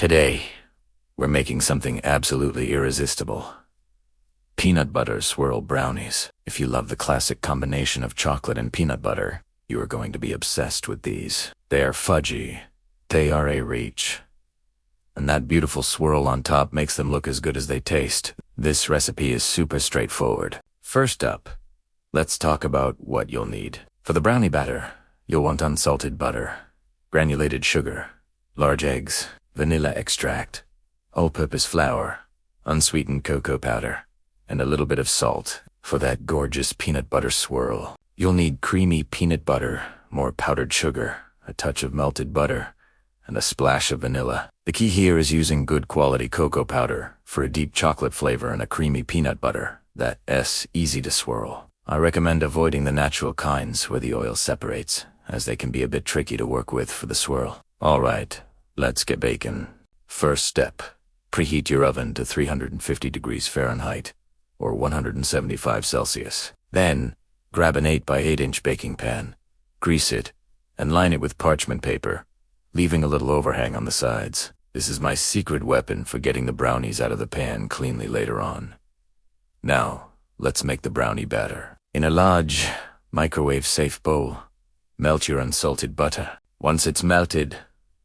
Today, we're making something absolutely irresistible. Peanut butter swirl brownies. If you love the classic combination of chocolate and peanut butter, you are going to be obsessed with these. They are fudgy. They are a reach. And that beautiful swirl on top makes them look as good as they taste. This recipe is super straightforward. First up, let's talk about what you'll need. For the brownie batter, you'll want unsalted butter, granulated sugar, large eggs, vanilla extract, all-purpose flour, unsweetened cocoa powder, and a little bit of salt. For that gorgeous peanut butter swirl, you'll need creamy peanut butter, more powdered sugar, a touch of melted butter, and a splash of vanilla. The key here is using good quality cocoa powder for a deep chocolate flavor and a creamy peanut butter that's easy to swirl. I recommend avoiding the natural kinds where the oil separates, as they can be a bit tricky to work with for the swirl. Alright, let's get baking. First step, preheat your oven to 350 degrees Fahrenheit, or 175 Celsius. Then, grab an 8 by 8 inch baking pan, grease it, and line it with parchment paper, leaving a little overhang on the sides. This is my secret weapon for getting the brownies out of the pan cleanly later on. Now, let's make the brownie batter. In a large, microwave-safe bowl, melt your unsalted butter. Once it's melted,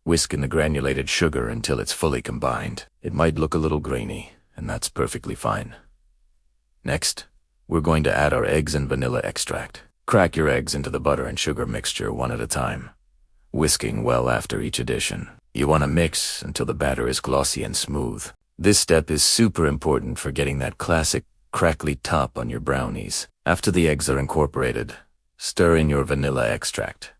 whisk in the granulated sugar until it's fully combined. It might look a little grainy, and that's perfectly fine. Next, we're going to add our eggs and vanilla extract. Crack your eggs into the butter and sugar mixture one at a time, whisking well after each addition. You want to mix until the batter is glossy and smooth. This step is super important for getting that classic crackly top on your brownies. After the eggs are incorporated, stir in your vanilla extract.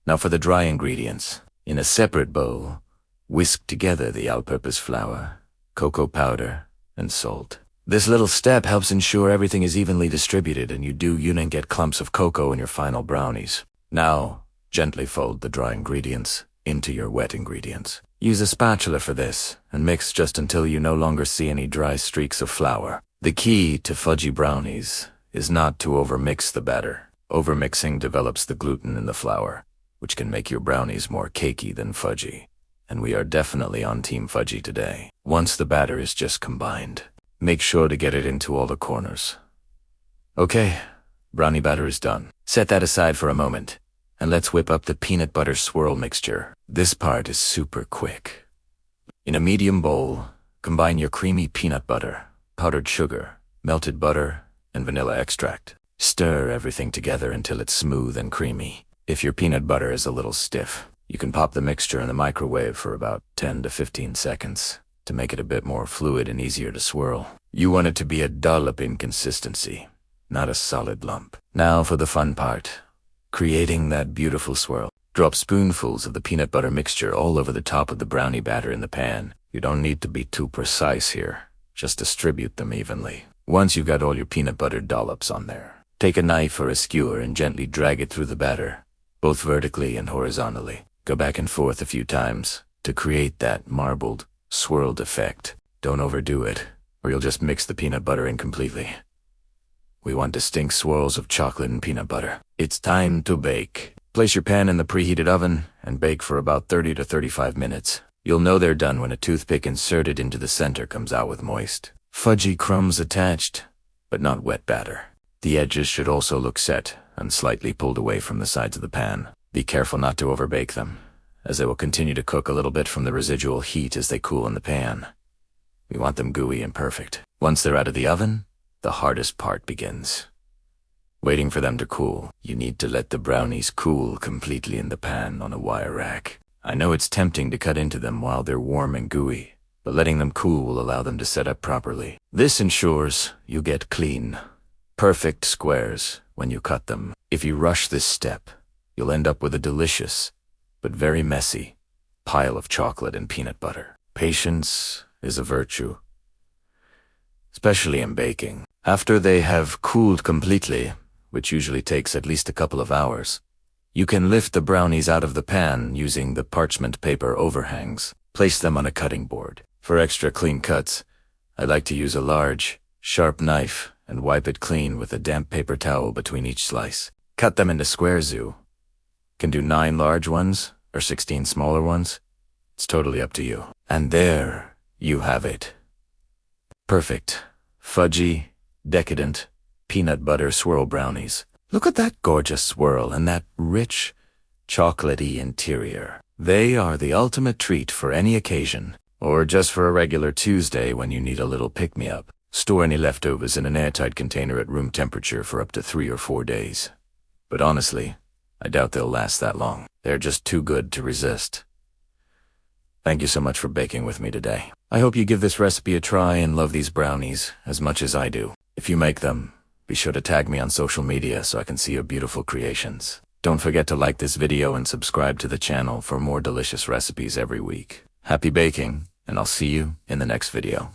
Now for the dry ingredients. In a separate bowl, whisk together the all-purpose flour, cocoa powder, and salt. This little step helps ensure everything is evenly distributed and you don't get clumps of cocoa in your final brownies. Now, gently fold the dry ingredients into your wet ingredients. Use a spatula for this, and mix just until you no longer see any dry streaks of flour. The key to fudgy brownies is not to overmix the batter. Overmixing develops the gluten in the flour, which can make your brownies more cakey than fudgy. And we are definitely on Team Fudgy today. Once the batter is just combined, make sure to get it into all the corners. Okay, brownie batter is done. Set that aside for a moment, and let's whip up the peanut butter swirl mixture. This part is super quick. In a medium bowl, combine your creamy peanut butter, powdered sugar, melted butter, and vanilla extract. Stir everything together until it's smooth and creamy. If your peanut butter is a little stiff, you can pop the mixture in the microwave for about 10 to 15 seconds to make it a bit more fluid and easier to swirl. You want it to be a dollop in consistency, not a solid lump. Now for the fun part, creating that beautiful swirl. Drop spoonfuls of the peanut butter mixture all over the top of the brownie batter in the pan. You don't need to be too precise here. Just distribute them evenly. Once you've got all your peanut butter dollops on there, take a knife or a skewer and gently drag it through the batter, both vertically and horizontally. Go back and forth a few times to create that marbled, swirled effect. Don't overdo it, or you'll just mix the peanut butter in completely. We want distinct swirls of chocolate and peanut butter. It's time to bake. Place your pan in the preheated oven and bake for about 30 to 35 minutes. You'll know they're done when a toothpick inserted into the center comes out with moist, fudgy crumbs attached, but not wet batter. The edges should also look set and slightly pulled away from the sides of the pan. Be careful not to overbake them, as they will continue to cook a little bit from the residual heat as they cool in the pan. We want them gooey and perfect. Once they're out of the oven, the hardest part begins. Waiting for them to cool. You need to let the brownies cool completely in the pan on a wire rack. I know it's tempting to cut into them while they're warm and gooey, but letting them cool will allow them to set up properly. This ensures you get clean, perfect squares when you cut them. If you rush this step, you'll end up with a delicious, but very messy, pile of chocolate and peanut butter. Patience is a virtue, especially in baking. After they have cooled completely, which usually takes at least a couple of hours, you can lift the brownies out of the pan using the parchment paper overhangs. Place them on a cutting board. For extra clean cuts, I like to use a large, sharp knife and wipe it clean with a damp paper towel between each slice. Cut them into squares. You can do 9 large ones or 16 smaller ones. It's totally up to you. And there you have it. Perfect, fudgy, decadent, peanut butter swirl brownies. Look at that gorgeous swirl and that rich, chocolatey interior. They are the ultimate treat for any occasion, or just for a regular Tuesday when you need a little pick-me-up. Store any leftovers in an airtight container at room temperature for up to 3 or 4 days. But honestly, I doubt they'll last that long. They're just too good to resist. Thank you so much for baking with me today. I hope you give this recipe a try and love these brownies as much as I do. If you make them, be sure to tag me on social media so I can see your beautiful creations. Don't forget to like this video and subscribe to the channel for more delicious recipes every week. Happy baking, and I'll see you in the next video.